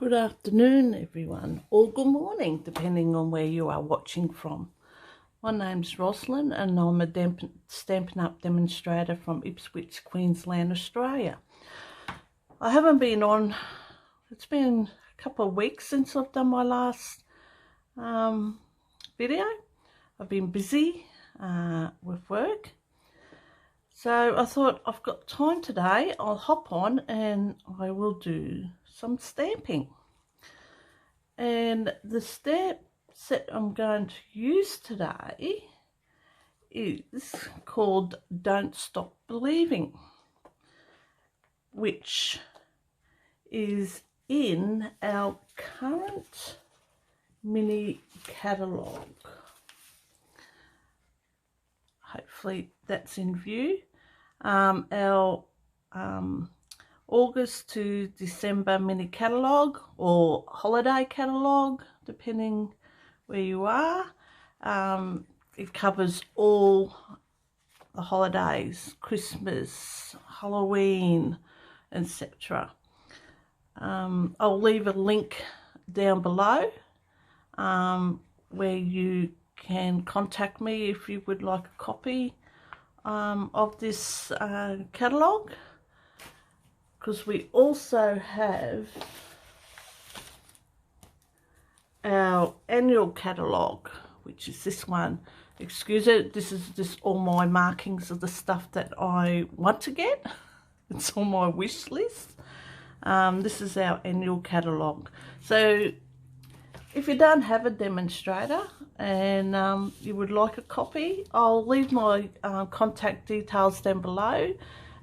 Good afternoon, everyone, or good morning, depending on where you are watching from. My name's Rosalind, and I'm a Stampin' Up demonstrator from Ipswich, Queensland, Australia. I haven't been on, it's been a couple of weeks since I've done my last video. I've been busy with work. So I thought I've got time today, I'll hop on and I will do some stamping. And the stamp set I'm going to use today is called Don't Stop Believing, which is in our current mini catalogue. Hopefully that's in view. Our August to December mini catalogue or holiday catalogue, depending where you are. It covers all the holidays, Christmas, Halloween, etc. I'll leave a link down below where you can contact me if you would like a copy of this catalogue, because we also have our annual catalogue, which is this one. Excuse it, this is just all my markings of the stuff that I want to get. It's on my wish list. This is our annual catalogue. So if you don't have a demonstrator and you would like a copy, I'll leave my contact details down below,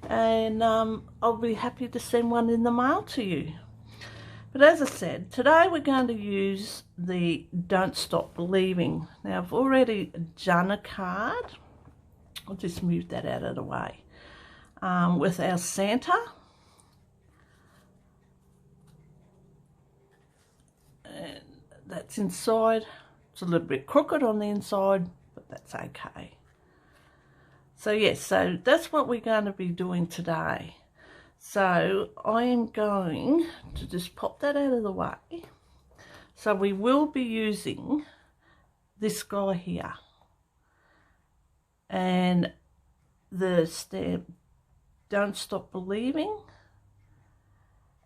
and I'll be happy to send one in the mail to you. But as I said, today we're going to use the Don't Stop Believing. Now I've already done a card. I'll just move that out of the way. With our Santa. And that's inside. It's a little bit crooked on the inside, but that's okay. So yes, so that's what we're going to be doing today. So I am going to just pop that out of the way. So we will be using this guy here. And the stamp Don't Stop Believing.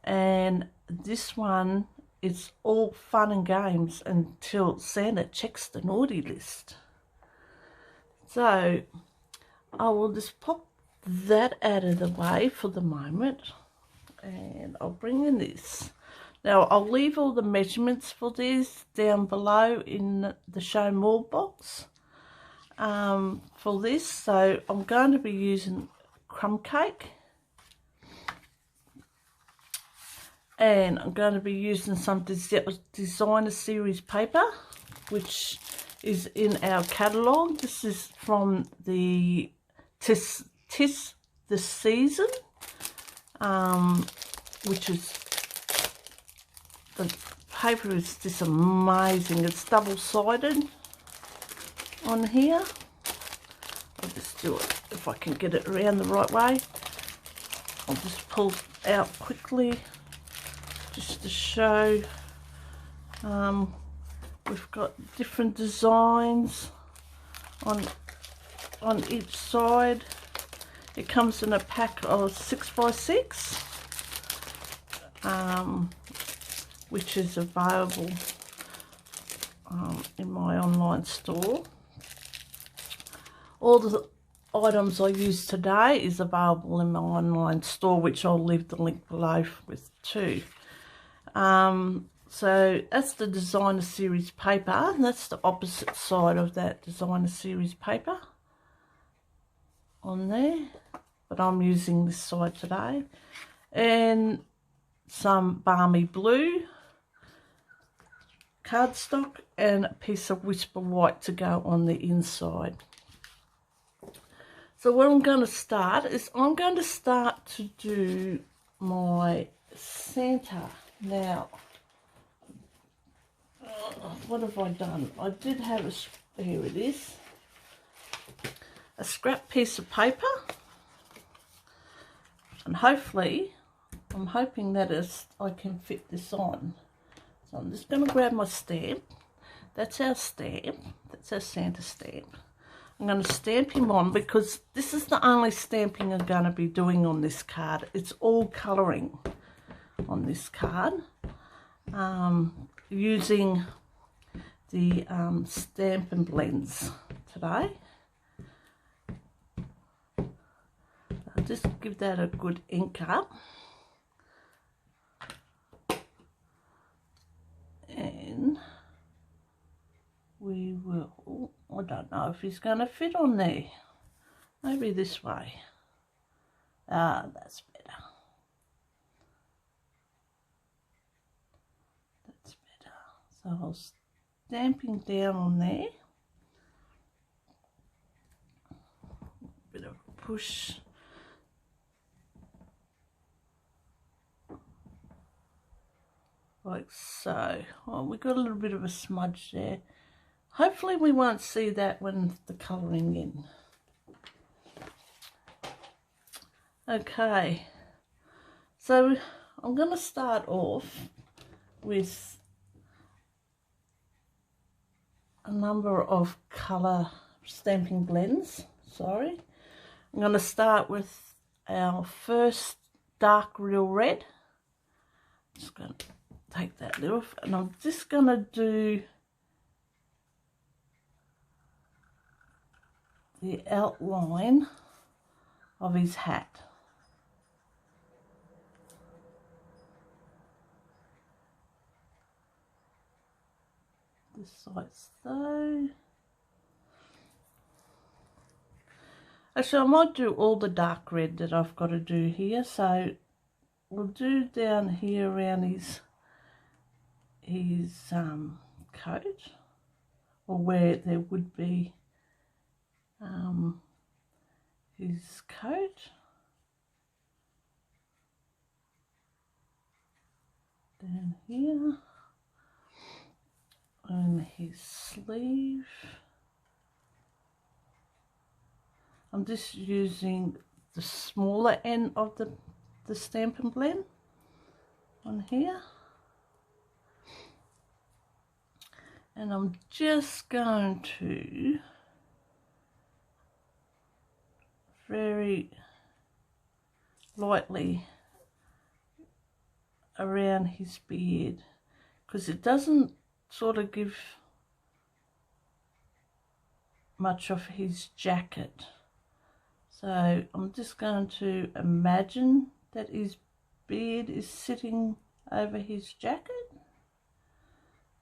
And this one is all fun and games until Santa checks the naughty list. So I will just pop that out of the way for the moment, and I'll bring in this. Now I'll leave all the measurements for this down below in the show more box for this. So I'm going to be using crumb cake, and I'm going to be using some designer series paper, which is in our catalogue. This is from the Tis the Season, which is, the paper is just amazing. It's double-sided on here. I'll just do it if I can get it around the right way. I'll just pull it out quickly just to show. We've got different designs on each side. It comes in a pack of 6x6, which is available in my online store. All the items I use today is available in my online store, which I'll leave the link below with too. So that's the designer series paper, and that's the opposite side of that designer series paper on there, but I'm using this side today. And some balmy blue cardstock and a piece of Whisper White to go on the inside. So what I'm going to start is I'm going to start to do my Santa. Now, what have I done? I did have here it is, a scrap piece of paper, and hopefully I'm hoping that I can fit this on. So I'm just going to grab my stamp. That's our stamp. That's our Santa stamp. I'm going to stamp him on because this is the only stamping I'm going to be doing on this card. It's all colouring on this card. Using the Stampin' blends today. I'll just give that a good ink up. And we will, I don't know if he's going to fit on there. Maybe this way. Ah, that's better. That's better. So I'll stamping down on there. Bit of a push. Like so. Oh, we got a little bit of a smudge there. Hopefully we won't see that when the colouring in. Okay, so I'm going to start off with a number of colour stamping blends. Sorry, I'm going to start with our first dark real red. Just going to take that little, and I'm just going to do the outline of his hat. Just like so. Actually, I might do all the dark red that I've got to do here. So we'll do down here around his coat, or where there would be his coat. Down here. And his sleeve. I'm just using the smaller end of the Stampin' blend on here. And I'm just going to very lightly around his beard, because it doesn't sort of give much of his jacket. So I'm just going to imagine that his beard is sitting over his jacket.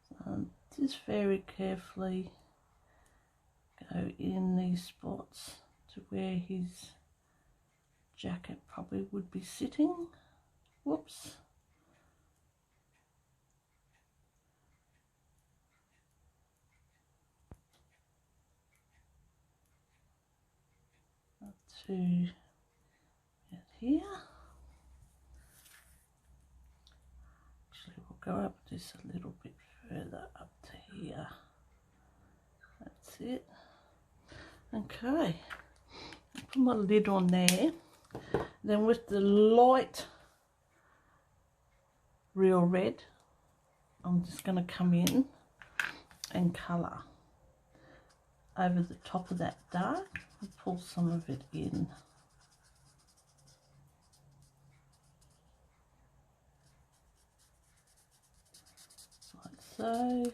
So just very carefully go in these spots to where his jacket probably would be sitting. Whoops. To here. Actually, we'll go up just a little bit further up to here. That's it. Okay. Put my lid on there. Then with the light real red, I'm just going to come in and colour over the top of that dark and pull some of it in. Like so.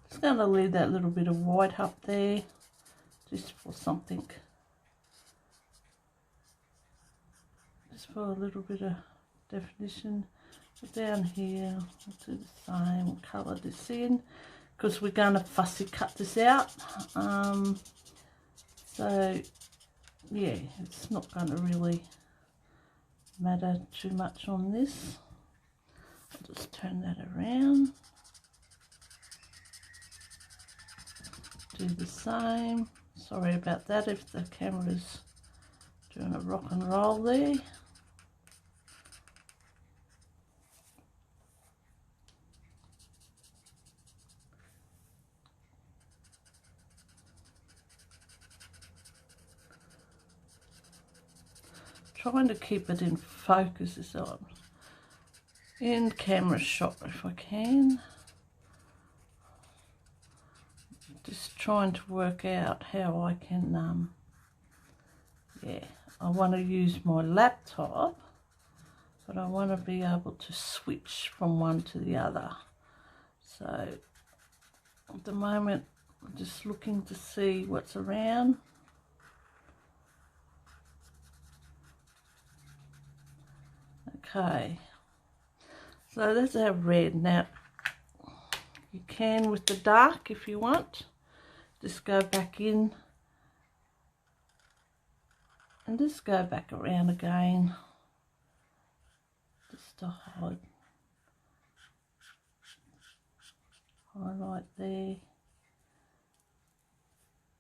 Just going to leave that little bit of white up there just for something, just for a little bit of definition. So down here we'll do the same, we'll colour this in because we're going to fussy cut this out. So yeah, it's not going to really matter too much on this. I'll just turn that around, do the same. Sorry about that if the camera's doing a rock and roll there. trying to keep it in focus is on in camera shot if I can. Just trying to work out how I can, yeah, I want to use my laptop, but I want to be able to switch from one to the other. So at the moment, I'm just looking to see what's around. Okay, so that's our red. Now, you can with the dark if you want. Just go back in and just go back around again. Just to highlight there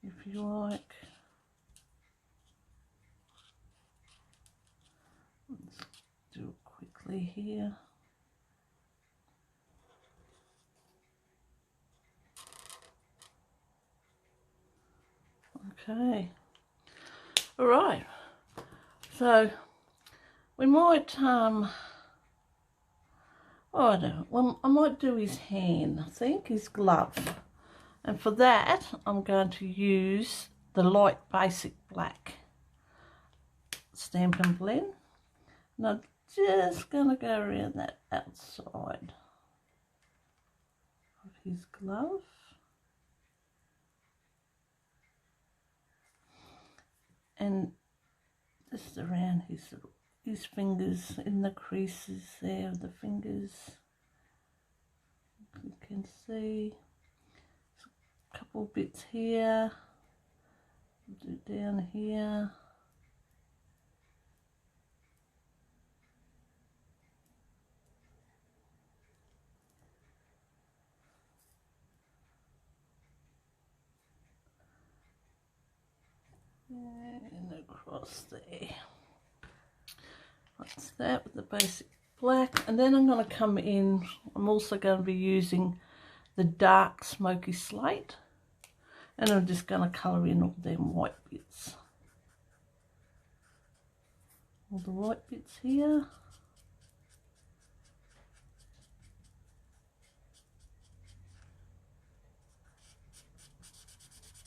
if you like. Let's do it quickly here. Okay, all right, so we might oh, I don't know, well, I might do his hand, I think, his glove, and for that I'm going to use the light basic black Stampin' blend, and I'm just going to go around that outside of his glove. And just around his fingers, in the creases there of the fingers. You can see a couple bits here, do down here. And across there. That's that with the basic black. And then I'm going to come in, I'm also going to be using the dark smoky slate. And I'm just going to colour in all them white bits. All the white bits here.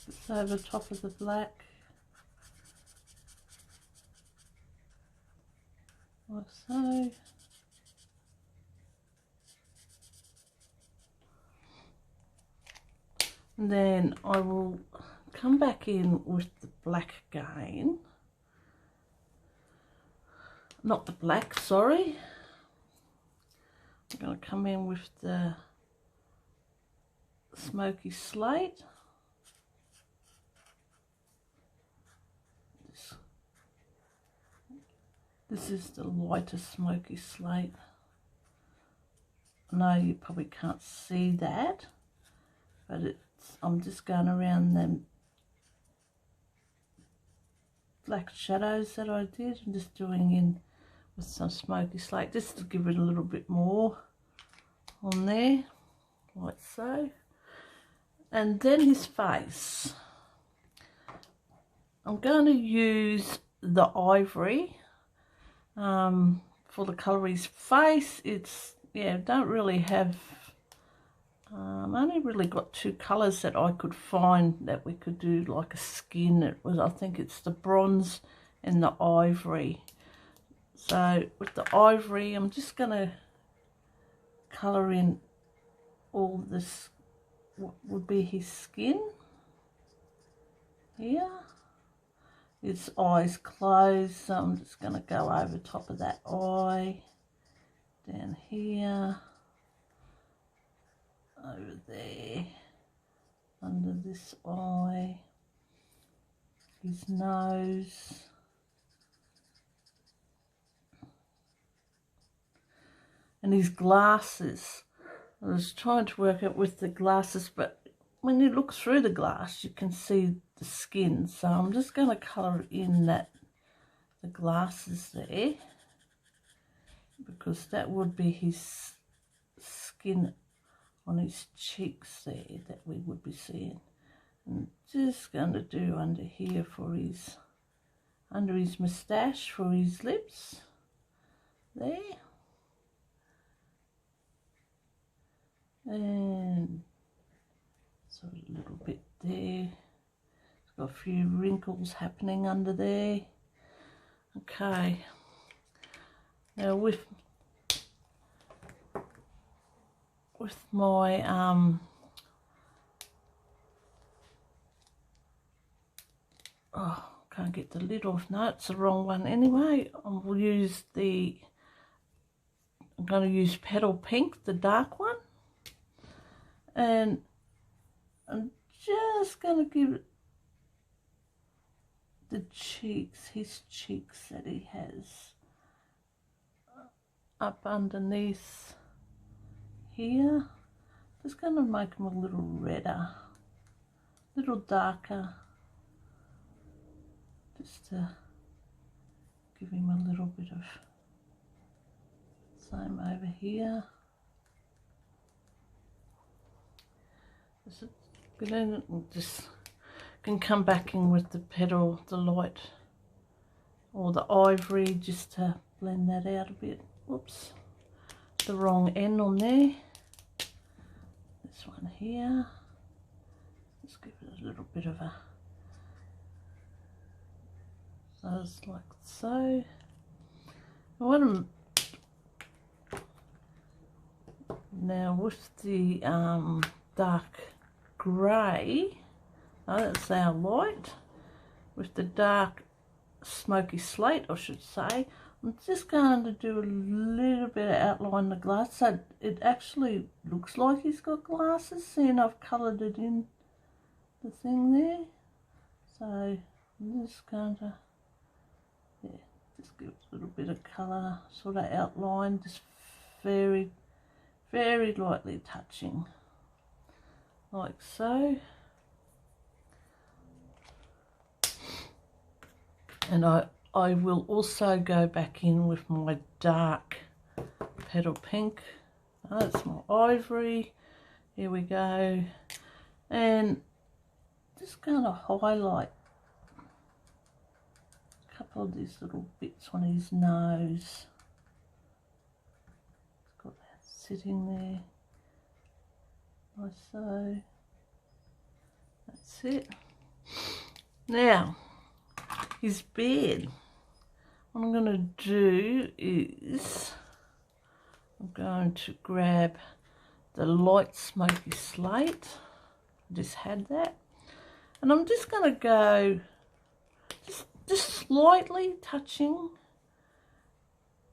Just over top of the black. Like so. And then I will come back in with the black again. Not the black, sorry. I'm going to come in with the smoky slate. This is the lighter smoky slate. I know you probably can't see that, but I'm just going around them black shadows that I did. I'm just doing in with some smoky slate just to give it a little bit more on there, like so. And then his face. I'm going to use the ivory for the colour of his face. It's, yeah, don't really have, I only really got two colours that I could find that we could do like a skin. It was, I think it's the bronze and the ivory. So with the ivory, I'm just going to colour in all this, what would be his skin here. His eyes closed, so I'm just going to go over top of that eye, down here, over there, under this eye, his nose, and his glasses. I was trying to work out with the glasses, but when you look through the glass you can see the skin, so I'm just going to colour in the glasses there, because that would be his skin on his cheeks there that we would be seeing. And just going to do under here for his under his moustache for his lips there, and so a little bit there. It's got a few wrinkles happening under there. Okay, now with my oh, can't get the lid off. No, it's the wrong one anyway. I'm going to use Petal Pink, the dark one, and I'm just going to give it the cheeks, his cheeks that he has up underneath here. Just going to make them a little redder, a little darker, just to give him a little bit of same over here. Just can come back in with the petal, the light or the ivory, just to blend that out a bit. Whoops, the wrong end on there. This one here, let's give it a little bit of a, so it's like so. Now with the dark grey, that's our light, with the dark smoky slate, I should say, I'm just going to do a little bit of outline the glass so it actually looks like he's got glasses. Seeing I've coloured it in the thing there, so I'm just going to, yeah, just give it a little bit of colour, sort of outline, just very, very lightly touching, like so. And I will also go back in with my dark Petal Pink. That's my ivory. Here we go. And just going to highlight a couple of these little bits on his nose. It's got that sitting there, like so. That's it. Now, his beard. What I'm going to do is I'm going to grab the light smoky slate. I just had that, and I'm just going to go just slightly touching,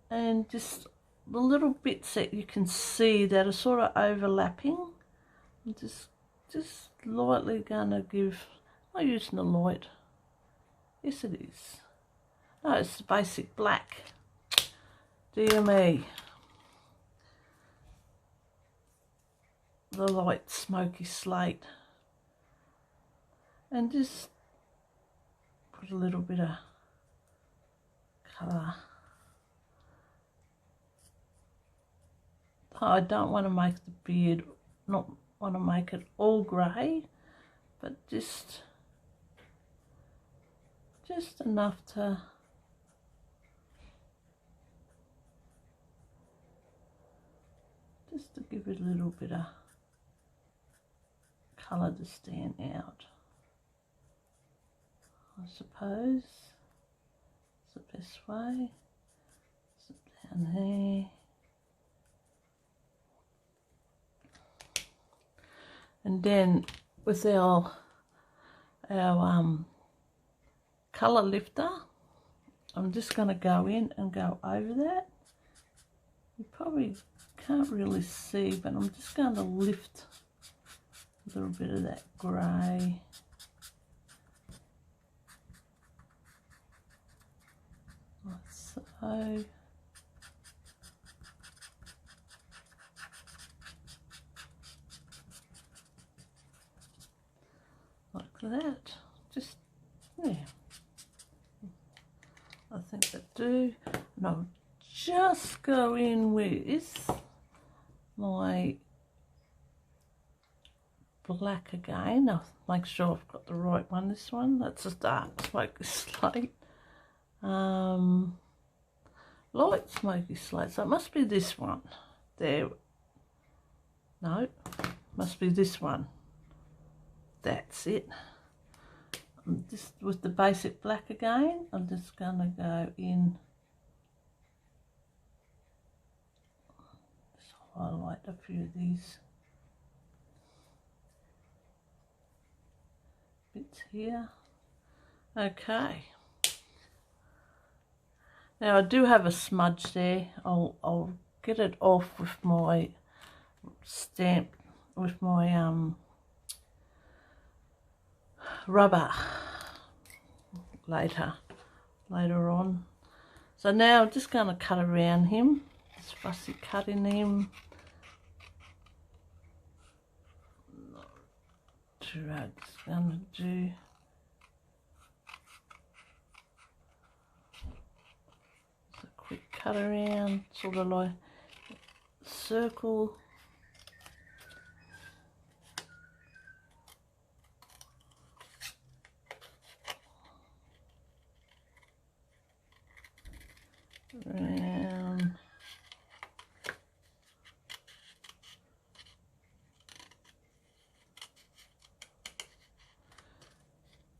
and just the little bits that you can see that are sort of overlapping. I'm just lightly going to give. I'm using the light. Yes, it is. No, it's the basic black. Dear me. The light smoky slate. And just put a little bit of colour. I don't want to make the beard, not want to make it all grey, but just enough to give it a little bit of colour to stand out, I suppose. It's the best way. Sit down there. And then with our colour lifter, I'm just going to go in and go over that. You probably can't really see, but I'm just going to lift a little bit of that grey. Like so. Like that. Just, yeah. I think that do. And I'll just go in with my black again. I'll make sure I've got the right one. This one, that's a dark smoky slate. Light smoky slate, so it must be this one. There. No, must be this one. That's it. I'm just with the basic black again. I'm just going to go in. Just highlight a few of these bits here. Okay. Now I do have a smudge there. I'll get it off with my stamp, with my rubber later on. So now I'm just going to cut around him, just fussy cutting him. Just going to do a quick cut around, sort of like circle. Around.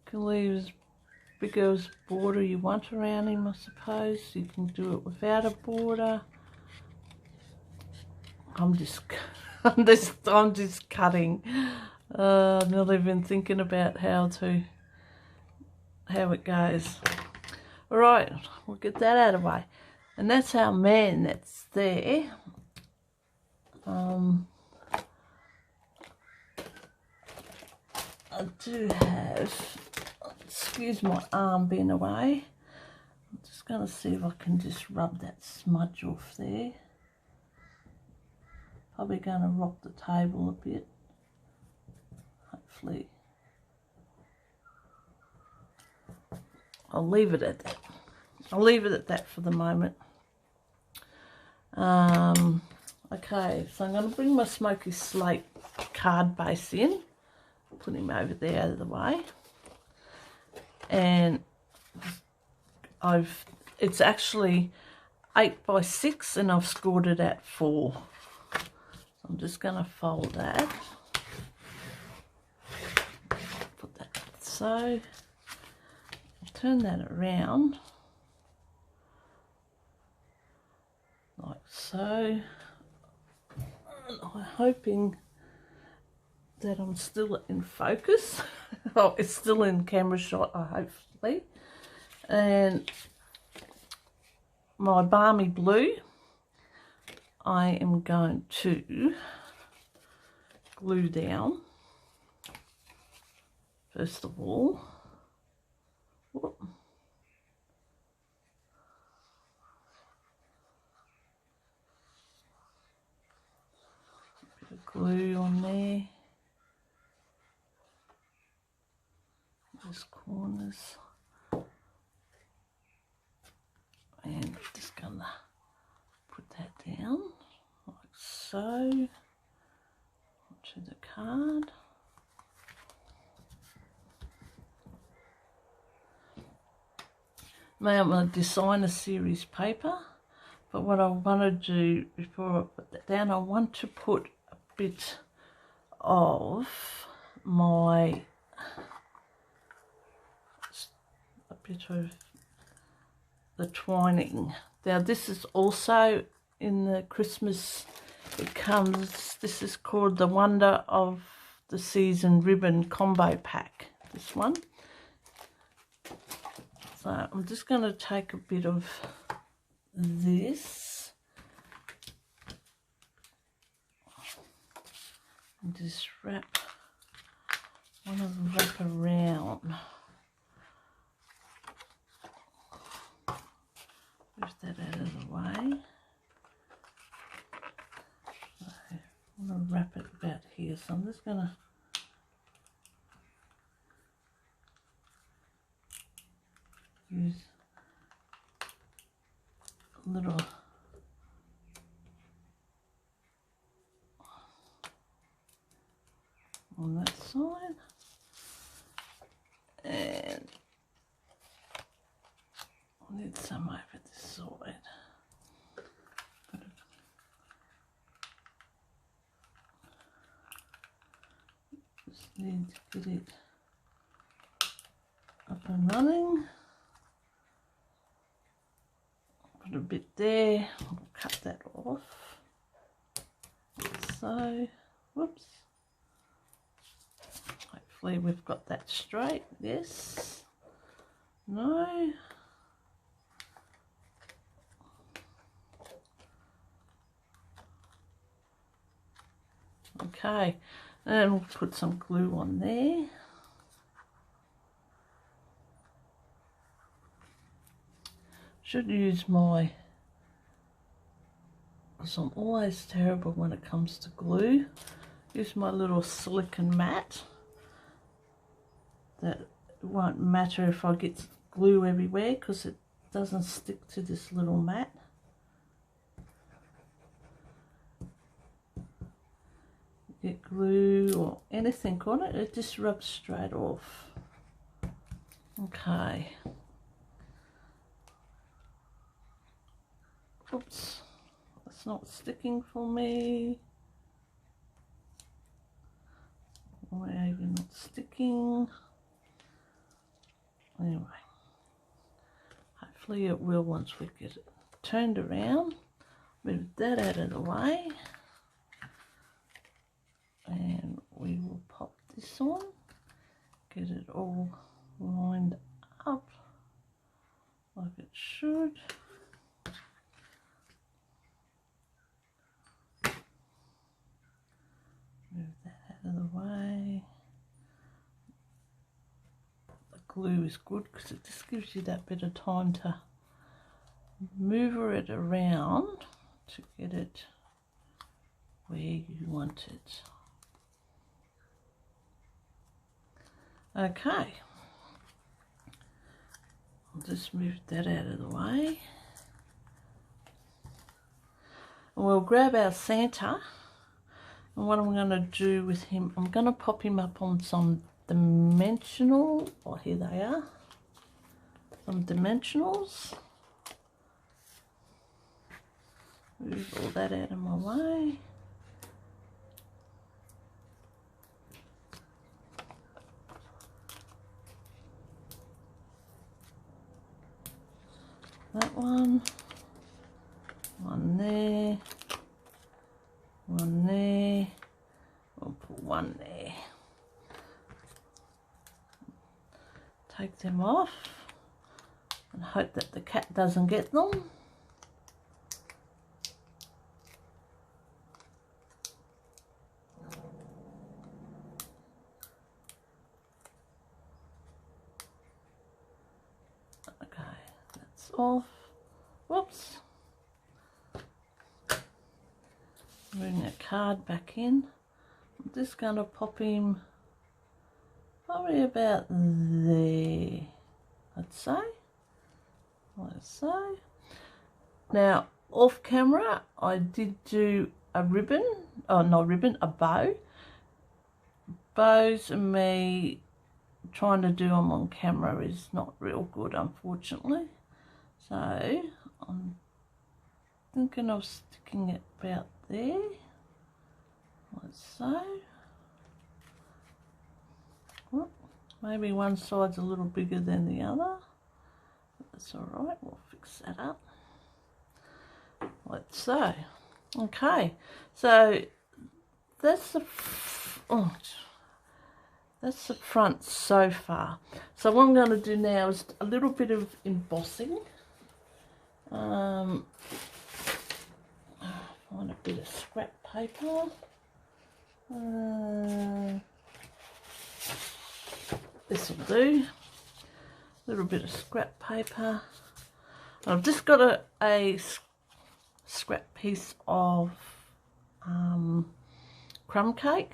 Can leave as big as border you want around him, I suppose. You can do it without a border. I'm just cutting. I'm not even thinking about how it goes. All right, we'll get that out of the way. And that's our man that's there. I do have, excuse my arm being away. I'm just going to see if I can just rub that smudge off there. Probably going to rock the table a bit. Hopefully. I'll leave it at that. I'll leave it at that for the moment. Okay, so I'm going to bring my smoky slate card base in. Put him over there out of the way. And it's actually 8 by 6 and I've scored it at 4. So I'm just going to fold that. Put that so. Turn that around like so. And I'm hoping that I'm still in focus. Oh, it's still in camera shot, hopefully. And my balmy blue, I am going to glue down first of all. Whoop. A bit of glue on there. Those corners. And I'm just gonna put that down like so onto the card. Now I'm going to design a series paper, but what I want to do before I put that down, I want to put a bit of the twining. Now this is also in the Christmas, this is called the Wonder of the Season Ribbon Combo Pack, this one. So I'm just going to take a bit of this and just wrap around. Move that out of the way. So I'm going to wrap it about here. So I'm just going to use a little on that side and Need some over this side. Just need to get it up and running. Put a bit there. I'll cut that off. So, whoops. Hopefully we've got that straight. Yes. No. Okay, and we'll put some glue on there. Should use my, because I'm always terrible when it comes to glue, use my little silicone mat. That won't matter if I get glue everywhere because it doesn't stick to this little mat. Get glue or anything on it, it just rubs straight off. Okay. Oops, that's not sticking for me. Why are you not sticking? Anyway, hopefully it will once we get it turned around. Move that out of the way. And we will pop this on, get it all lined up like it should. Move that out of the way. The glue is good because it just gives you that bit of time to move it around to get it where you want it. Okay, I'll just move that out of the way. And we'll grab our Santa, and what I'm going to do with him, I'm going to pop him up on some dimensional, oh here they are, some dimensionals. Move all that out of my way. That one there, one there, we'll put one there. Take them off and hope that the cat doesn't get them. Okay, that's off. Whoops. Bring the card back in. I'm just going to pop him probably about there, I'd say. Like so. Now, off camera, I did do a ribbon, oh not ribbon, a bow. Bows and me trying to do them on camera is not real good, unfortunately. So I'm thinking of sticking it about there, like so. Well, maybe one side's a little bigger than the other. That's all right, we'll fix that up. Like so. Okay, so that's the that's the front so far. So what I'm going to do now is a little bit of embossing. Find a bit of scrap paper. This will do. A little bit of scrap paper. I've just got a scrap piece of crumb cake,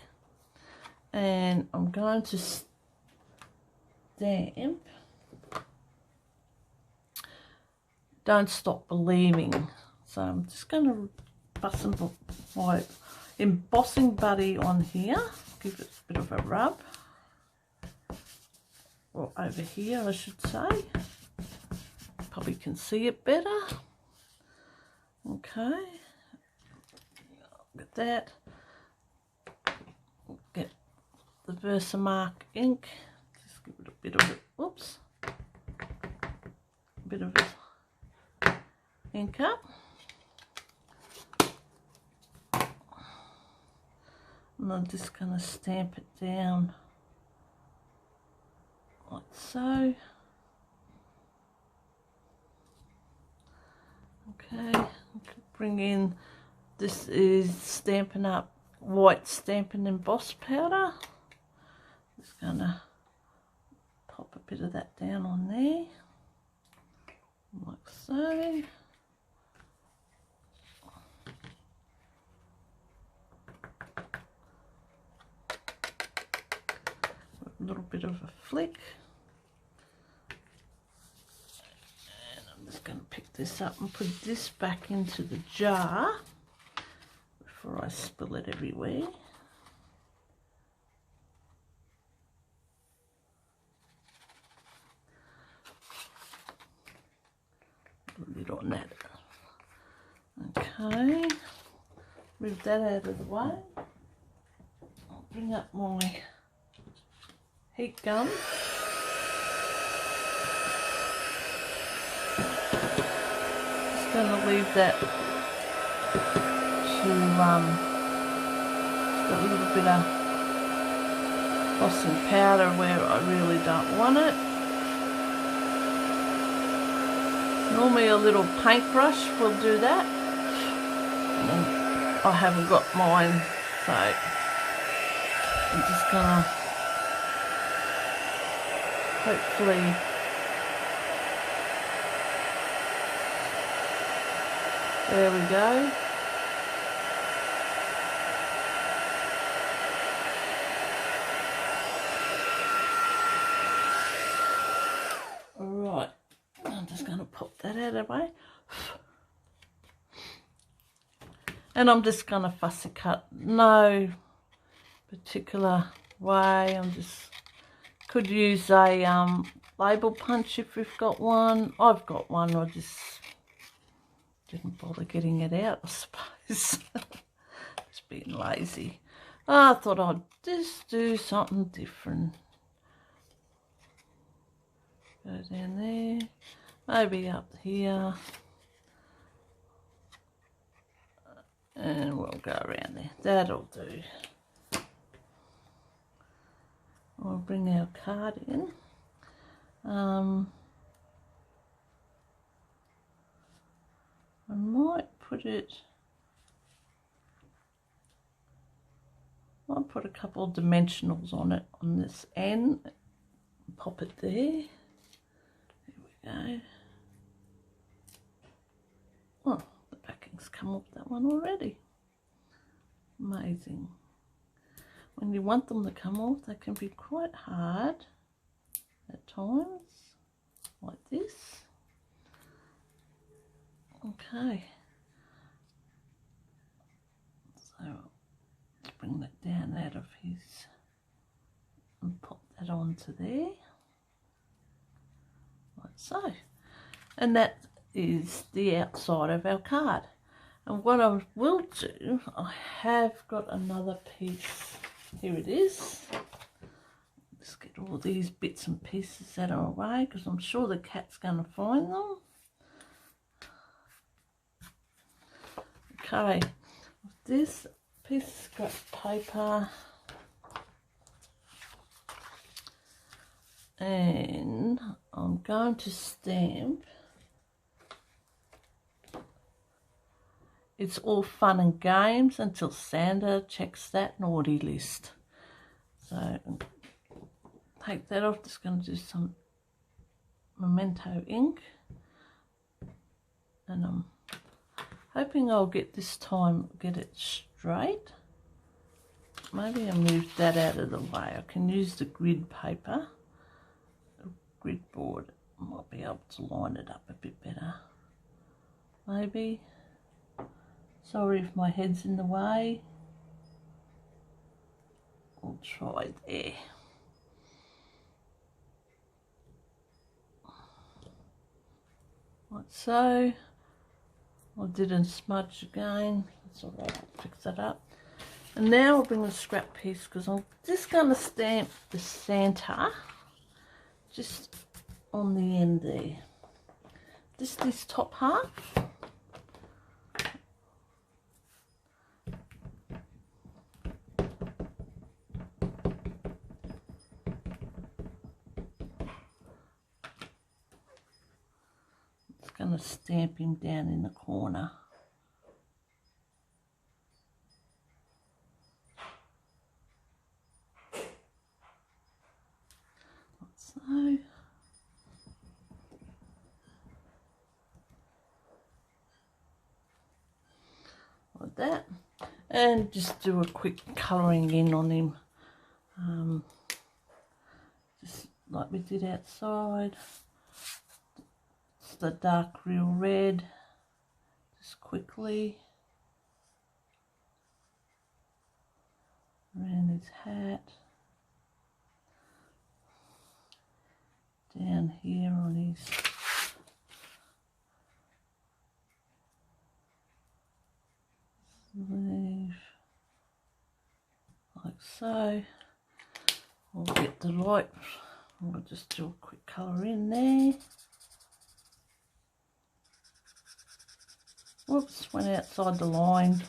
and I'm going to stamp Don't Stop Believing. So I'm just going to bust my embossing buddy on here, give it a bit of a rub, or over here I should say, probably probably can see it better. Okay, get that. Get the Versamark ink. Just give it a bit of it. Whoops. A bit of it. Ink up. And I'm just going to stamp it down like so. Okay, bring in, this is Stampin' Up! White Stampin' Emboss powder. Just going to pop a bit of that down on there, like so. A little bit of a flick. And I'm just going to pick this up and put this back into the jar before I spill it everywhere. Put a lid on that. Okay, move that out of the way. I'll bring up my heat gun. Just going to leave that to a little bit of embossing powder where I really don't want it. Normally a little paintbrush will do that. And I haven't got mine, so I'm just going to hopefully there we go. Alright, I'm just going to pop that out of the way. And I'm just going to fussy cut, no particular way. I'm just, could use a label punch if we've got one. I've got one, I just didn't bother getting it out, I suppose. Just being lazy. I thought I'd just do something different. Go down there, maybe up here. And we'll go around there. That'll do. We'll bring our card in. I might put it, I'll put a couple of dimensionals on it on this end. Pop it there. There we go. Oh, the backing's come off that one already. Amazing. When you want them to come off, they can be quite hard at times, like this. Okay. So, let's bring that down out of his and pop that onto there, like so. And that is the outside of our card. And what I will do, I have got another piece. Here it is. Just get all these bits and pieces out of the way because I'm sure the cat's going to find them. Okay, this piece of scrap paper and I'm going to stamp "It's all fun and games until Santa checks that naughty list." So take that off. Just going to do some Memento ink, and I'm hoping I'll get this time get it straight. Maybe I'll move that out of the way. I can use the grid paper, the grid board. I might be able to line it up a bit better. Maybe. Sorry if my head's in the way. I'll try there. like so. I didn't smudge again, that's alright, I'll fix that up. And now I'll bring the scrap piece because I'm just going to stamp the Santa just on the end there. Just this top half. It's going to stamp him down in the corner. So. Like that, and just do a quick colouring in on him, just like we did outside. It's the dark real red, just quickly around his hat, down here on his sleeve, like so. We'll get the light, we'll just do a quick colour in there. Whoops, went outside the line.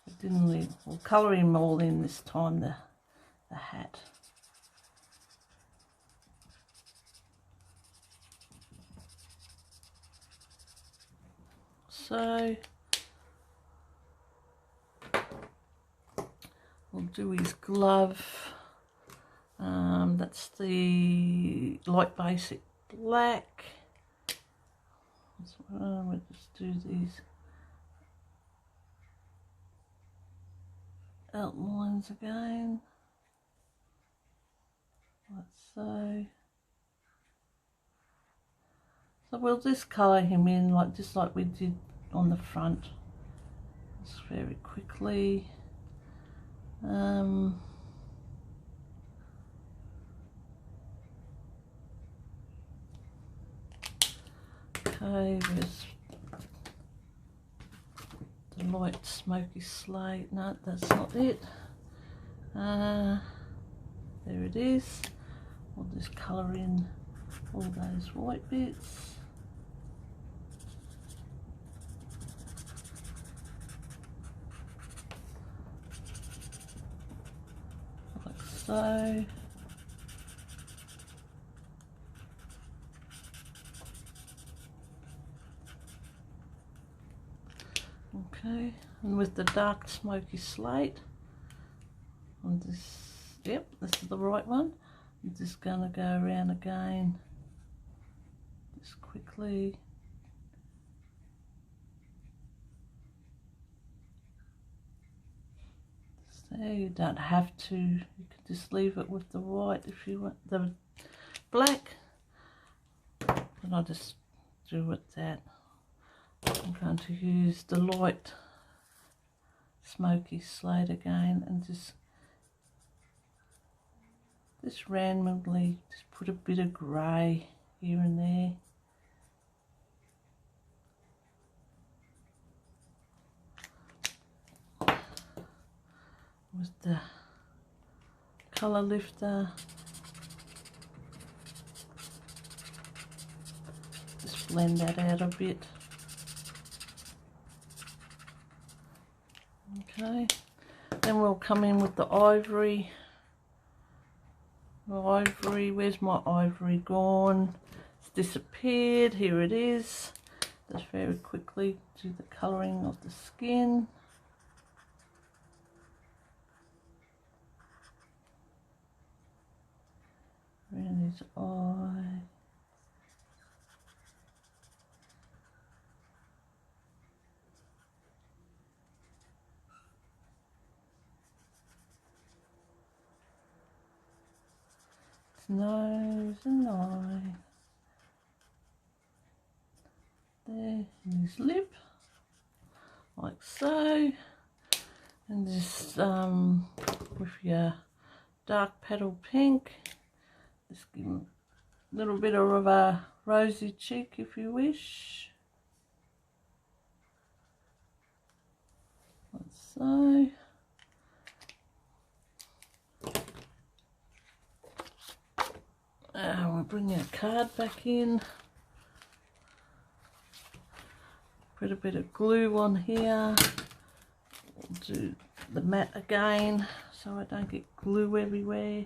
It didn't leave. We'll colour him all in this time, the hat. So we'll do his glove. That's the light basic black. We'll just do these outlines again, like so. So we'll just colour him in like just like we did on the front, just very quickly. Okay, there's the light smoky slate. No, that's not it. There it is. We'll just colour in all those white bits. Like so. Okay, and with the dark smoky slate, on this, yep, this is the right one. I'm just going to go around again, just quickly. So you don't have to, you can just leave it with the white if you want the black. And I'll just do with that. I'm going to use the light smoky slate again and just randomly just put a bit of grey here and there. With the colour lifter, just blend that out a bit. Okay, then we'll come in with the ivory. Where's my ivory gone? It's disappeared. Here it is. Just very quickly do the colouring of the skin. Around his eye. Nose and eye, there, and his lip, like so, and just with your dark petal pink, just give him little bit of a rosy cheek if you wish. Like so. We'll bring our card back in. Put a bit of glue on here. We'll do the mat again so I don't get glue everywhere.